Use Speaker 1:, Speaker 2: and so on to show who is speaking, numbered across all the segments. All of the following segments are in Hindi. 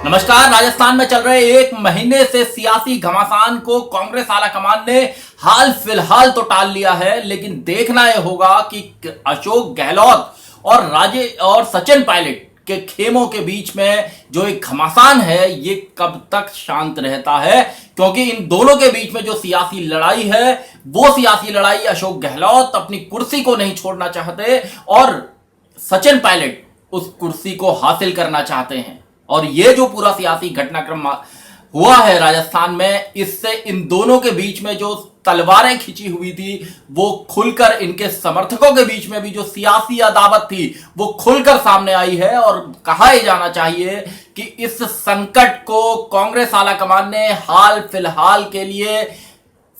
Speaker 1: नमस्कार। राजस्थान में चल रहे एक महीने से सियासी घमासान को कांग्रेस आलाकमान ने हाल फिलहाल तो टाल लिया है, लेकिन देखना यह होगा कि अशोक गहलोत और सचिन पायलट के खेमों के बीच में जो एक घमासान है ये कब तक शांत रहता है, क्योंकि इन दोनों के बीच में जो सियासी लड़ाई है वो सियासी लड़ाई अशोक गहलोत अपनी कुर्सी को नहीं छोड़ना चाहते और सचिन पायलट उस कुर्सी को हासिल करना चाहते हैं। और ये जो पूरा सियासी घटनाक्रम हुआ है राजस्थान में, इससे इन दोनों के बीच में जो तलवारें खिंची हुई थी वो खुलकर, इनके समर्थकों के बीच में भी जो सियासी अदावत थी वो खुलकर सामने आई है। और कहा ही जाना चाहिए कि इस संकट को कांग्रेस आलाकमान ने हाल फिलहाल के लिए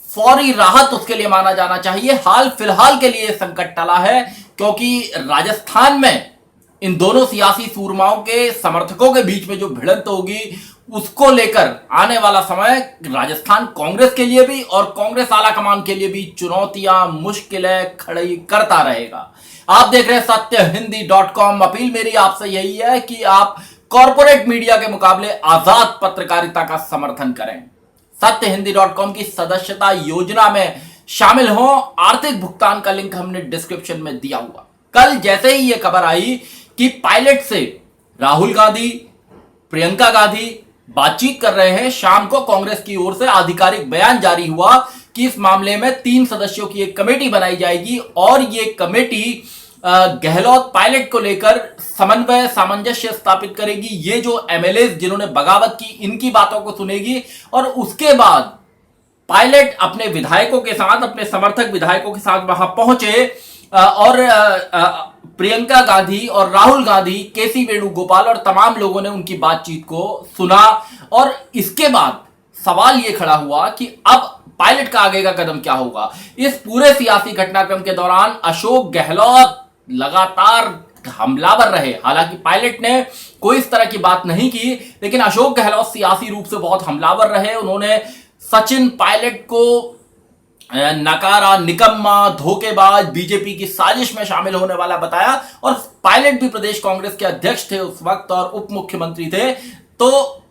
Speaker 1: फौरी राहत उसके लिए माना जाना चाहिए। हाल फिलहाल के लिए संकट टला है, क्योंकि राजस्थान में इन दोनों सियासी सूरमाओं के समर्थकों के बीच में जो भिड़ंत होगी उसको लेकर आने वाला समय राजस्थान कांग्रेस के लिए भी और कांग्रेस आलाकमान के लिए भी चुनौतियां, मुश्किलें खड़ी करता रहेगा। आप देख रहे हैं सत्यहिंदी.com। अपील मेरी आपसे यही है कि आप कॉर्पोरेट मीडिया के मुकाबले आजाद पत्रकारिता का समर्थन करें। सत्यहिंदी.com की सदस्यता योजना में शामिल हो। आर्थिक भुगतान का लिंक हमने डिस्क्रिप्शन में दिया हुआ। कल जैसे ही यह खबर आई कि पायलट से राहुल गांधी, प्रियंका गांधी बातचीत कर रहे हैं, शाम को कांग्रेस की ओर से आधिकारिक बयान जारी हुआ कि इस मामले में 3 सदस्यों की एक कमेटी बनाई जाएगी और ये कमेटी गहलोत पायलट को लेकर समन्वय, सामंजस्य स्थापित करेगी। ये जो एमएलए जिन्होंने बगावत की, इनकी बातों को सुनेगी और उसके बाद पायलट अपने विधायकों के साथ, अपने समर्थक विधायकों के साथ वहां पहुंचे और प्रियंका गांधी और राहुल गांधी, केसी वेणुगोपाल और तमाम लोगों ने उनकी बातचीत को सुना। और इसके बाद सवाल यह खड़ा हुआ कि अब पायलट का आगे का कदम क्या होगा। इस पूरे सियासी घटनाक्रम के दौरान अशोक गहलोत लगातार हमलावर रहे। हालांकि पायलट ने कोई इस तरह की बात नहीं की, लेकिन अशोक गहलोत सियासी रूप से बहुत हमलावर रहे। उन्होंने सचिन पायलट को नकारा, निकम्मा, धोखेबाज, बीजेपी की साजिश में शामिल होने वाला बताया। और पायलट भी प्रदेश कांग्रेस के अध्यक्ष थे उस वक्त और उप मुख्यमंत्री थे, तो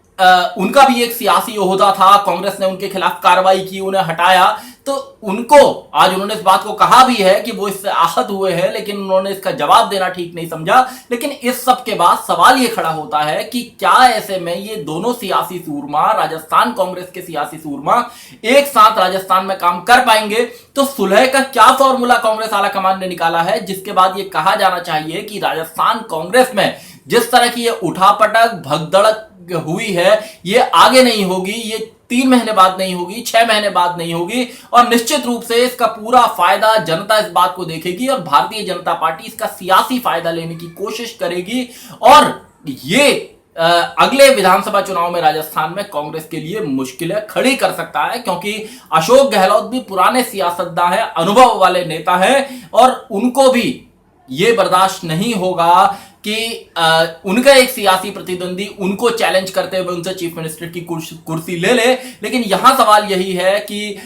Speaker 1: उनका भी एक सियासी ओहदा था। कांग्रेस ने उनके खिलाफ कार्रवाई की, उन्हें हटाया। तो उनको आज उन्होंने इस बात को कहा भी है कि वो इससे आहत हुए हैं, लेकिन उन्होंने इसका जवाब देना ठीक नहीं समझा। लेकिन इस सब के बाद सवाल ये खड़ा होता है कि क्या ऐसे में ये दोनों सियासी सूरमा, राजस्थान कांग्रेस के सियासी सूरमा एक साथ राजस्थान में काम कर पाएंगे। तो सुलह का क्या फॉर्मूला कांग्रेस आलाकमान ने निकाला है, जिसके बाद ये कहा जाना चाहिए कि राजस्थान कांग्रेस में जिस तरह की ये उठापटक, भगदड़ हुई है, ये आगे नहीं होगी। ये 3 महीने बाद नहीं होगी, 6 महीने बाद नहीं होगी। और निश्चित रूप से इसका पूरा फायदा जनता इस बात को देखेगी और भारतीय जनता पार्टी इसका सियासी फायदा लेने की कोशिश करेगी। और ये अगले विधानसभा चुनाव में राजस्थान में कांग्रेस के लिए मुश्किलें खड़ी कर सकता है, क्योंकि अशोक गहलोत भी पुराने सियासतदान है, अनुभव वाले नेता है और उनको भी ये बर्दाश्त नहीं होगा कि उनका एक सियासी प्रतिद्वंदी उनको चैलेंज करते हुए उनसे चीफ मिनिस्टर की कुर्सी ले ले। लेकिन यहां सवाल यही है कि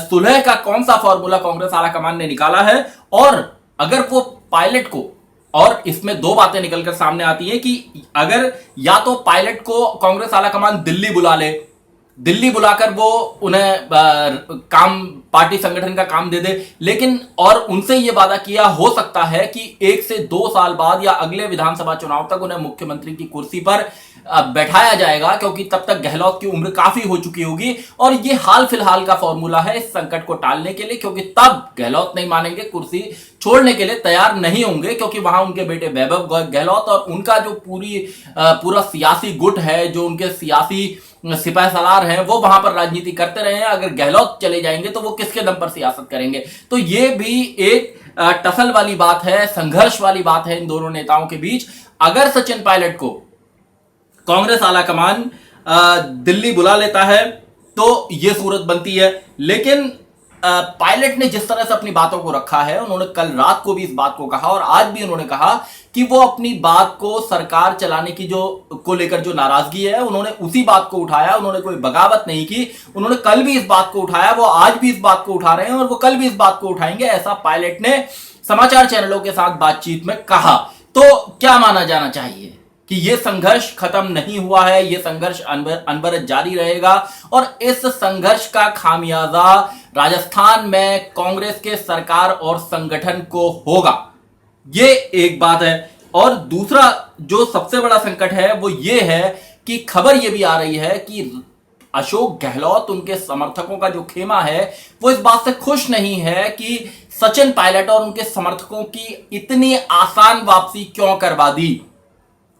Speaker 1: सुलह का कौन सा फॉर्मूला कांग्रेस आलाकमान ने निकाला है। और अगर वो पायलट को, और इसमें 2 बातें निकलकर सामने आती है कि अगर या तो पायलट को कांग्रेस आलाकमान दिल्ली बुला ले, दिल्ली बुलाकर वो उन्हें काम, पार्टी संगठन का काम दे दे, लेकिन और उनसे ये वादा किया हो सकता है कि 1 से 2 साल बाद या अगले विधानसभा चुनाव तक उन्हें मुख्यमंत्री की कुर्सी पर बैठाया जाएगा, क्योंकि तब तक गहलोत की उम्र काफी हो चुकी होगी। और ये हाल फिलहाल का फॉर्मूला है इस संकट को टालने के लिए, क्योंकि तब गहलोत नहीं मानेंगे, कुर्सी छोड़ने के लिए तैयार नहीं होंगे, क्योंकि वहां उनके बेटे वैभव गहलोत और उनका जो पूरा सियासी गुट है, जो उनके सियासी सिपाही सालार हैं, वो वहां पर राजनीति करते रहे हैं। अगर गहलोत चले जाएंगे तो वो किसके दम पर सियासत करेंगे। तो ये भी एक टसल वाली बात है, संघर्ष वाली बात है इन दोनों नेताओं के बीच। अगर सचिन पायलट को कांग्रेस आलाकमान दिल्ली बुला लेता है तो यह सूरत बनती है। लेकिन पायलट ने जिस तरह से अपनी बातों को रखा है, उन्होंने कल रात को भी इस बात को कहा और आज भी उन्होंने कहा कि वो अपनी बात को सरकार चलाने की को लेकर जो नाराजगी है, उन्होंने उसी बात को उठाया। उन्होंने कोई बगावत नहीं की। उन्होंने कल भी इस बात को उठाया, वो आज भी इस बात को उठा रहे हैं और वो कल भी इस बात को उठाएंगे, ऐसा पायलट ने समाचार चैनलों के साथ बातचीत में कहा। तो क्या माना जाना चाहिए कि ये संघर्ष खत्म नहीं हुआ है, ये संघर्ष अनवरत जारी रहेगा और इस संघर्ष का खामियाजा राजस्थान में कांग्रेस के सरकार और संगठन को होगा। ये एक बात है। और दूसरा जो सबसे बड़ा संकट है वो ये है कि खबर ये भी आ रही है कि अशोक गहलोत, उनके समर्थकों का जो खेमा है वो इस बात से खुश नहीं है कि सचिन पायलट और उनके समर्थकों की इतनी आसान वापसी क्यों करवा दी।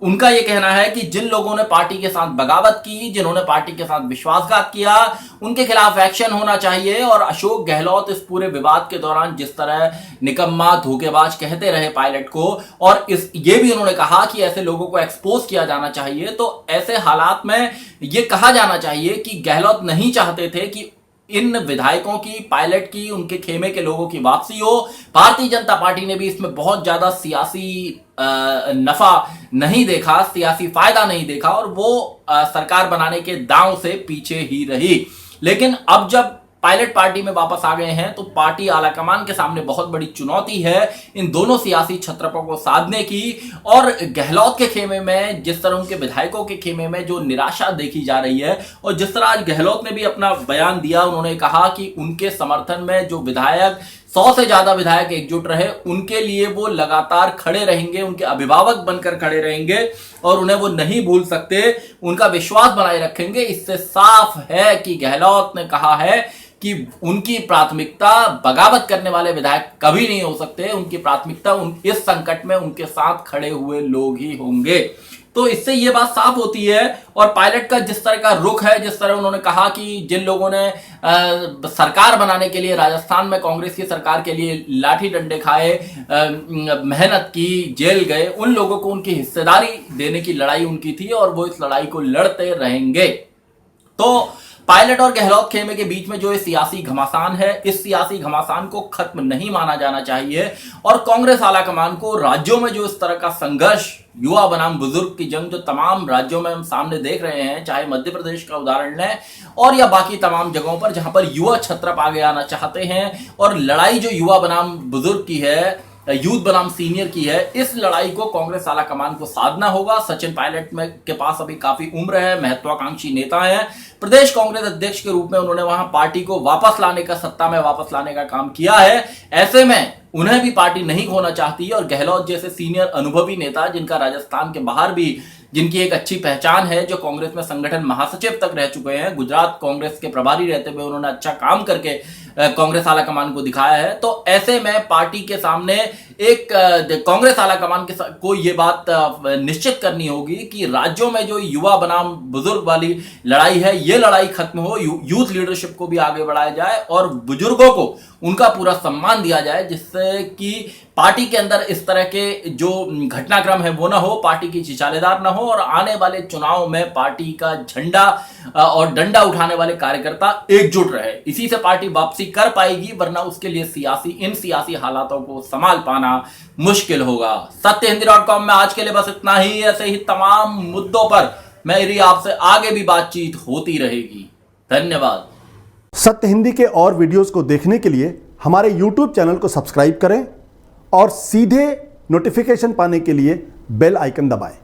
Speaker 1: उनका यह कहना है कि जिन लोगों ने पार्टी के साथ बगावत की, जिन्होंने पार्टी के साथ विश्वासघात किया, उनके खिलाफ एक्शन होना चाहिए। और अशोक गहलोत इस पूरे विवाद के दौरान जिस तरह निकम्मा, धोखेबाज कहते रहे पायलट को, और ये भी उन्होंने कहा कि ऐसे लोगों को एक्सपोज किया जाना चाहिए। तो ऐसे हालात में यह कहा जाना चाहिए कि गहलोत नहीं चाहते थे कि इन विधायकों की, पायलट की, उनके खेमे के लोगों की वापसी हो। भारतीय जनता पार्टी ने भी इसमें बहुत ज्यादा सियासी नफा नहीं देखा, सियासी फायदा नहीं देखा और वो सरकार बनाने के दांव से पीछे ही रही। लेकिन अब जब पायलट पार्टी में वापस आ गए हैं तो पार्टी आलाकमान के सामने बहुत बड़ी चुनौती है इन दोनों सियासी छत्रपों को साधने की। और गहलोत के खेमे में, जिस तरह उनके विधायकों के खेमे में जो निराशा देखी जा रही है, और जिस तरह आज गहलोत ने भी अपना बयान दिया, उन्होंने कहा कि उनके समर्थन में जो विधायक, 100 से ज्यादा विधायक एकजुट रहे, उनके लिए वो लगातार खड़े रहेंगे, उनके अभिभावक बनकर खड़े रहेंगे और उन्हें वो नहीं भूल सकते, उनका विश्वास बनाए रखेंगे। इससे साफ है कि गहलोत ने कहा है कि उनकी प्राथमिकता बगावत करने वाले विधायक कभी नहीं हो सकते, उनकी प्राथमिकता इस संकट में उनके साथ खड़े हुए लोग ही होंगे। तो इससे ये बात साफ होती है। और पायलट का जिस तरह का रुख है, जिस तरह उन्होंने कहा कि जिन लोगों ने सरकार बनाने के लिए राजस्थान में कांग्रेस की सरकार के लिए लाठी डंडे खाए, मेहनत की, जेल गए, उन लोगों को उनकी हिस्सेदारी देने की लड़ाई उनकी थी और वो इस लड़ाई को लड़ते रहेंगे। तो पायलट और गहलोत खेमे के बीच में जो ये सियासी घमासान है, इस सियासी घमासान को खत्म नहीं माना जाना चाहिए। और कांग्रेस आलाकमान को राज्यों में जो इस तरह का संघर्ष, युवा बनाम बुजुर्ग की जंग जो तमाम राज्यों में हम सामने देख रहे हैं, चाहे मध्य प्रदेश का उदाहरण लें और या बाकी तमाम जगहों पर जहां पर युवा छत्रप आगे आना चाहते हैं, और लड़ाई जो युवा बनाम बुजुर्ग की है, यूथ बनाम सीनियर की है, इस लड़ाई को कांग्रेस आलाकमान को साधना होगा। सचिन पायलट के पास अभी काफी उम्र है, महत्वाकांक्षी नेता हैं, प्रदेश कांग्रेस अध्यक्ष के रूप में उन्होंने वहां पार्टी को वापस लाने का, सत्ता में वापस लाने का काम किया है। ऐसे में उन्हें भी पार्टी नहीं खोना चाहती है और गहलोत जैसे सीनियर अनुभवी नेता, जिनका राजस्थान के बाहर भी जिनकी एक अच्छी पहचान है, जो कांग्रेस में संगठन महासचिव तक रह चुके हैं, गुजरात कांग्रेस के प्रभारी रहते हुए उन्होंने अच्छा काम करके कांग्रेस आलाकमान को दिखाया है। तो ऐसे में पार्टी के सामने एक कांग्रेस आलाकमान को ये बात निश्चित करनी होगी कि राज्यों में जो युवा बनाम बुजुर्ग वाली लड़ाई है, ये लड़ाई खत्म हो, यूथ लीडरशिप को भी आगे बढ़ाया जाए और बुजुर्गों को उनका पूरा सम्मान दिया जाए, जिससे कि पार्टी के अंदर इस तरह के जो घटनाक्रम है वो ना हो, पार्टी की चिचालेदार ना हो और आने वाले चुनाव में पार्टी का झंडा और डंडा उठाने वाले कार्यकर्ता एकजुट रहे। इसी से पार्टी वापसी कर पाएगी, वरना उसके लिए इन सियासी हालातों को संभाल पाना मुश्किल होगा। सत्यहिंदी.com में आज के लिए बस इतना ही। ऐसे ही तमाम मुद्दों पर मेरी आपसे आगे भी बातचीत होती रहेगी। धन्यवाद।
Speaker 2: सत्य हिंदी के और वीडियोस को देखने के लिए हमारे YouTube चैनल को सब्सक्राइब करें और सीधे नोटिफिकेशन पाने के लिए बेल आइकन दबाएं।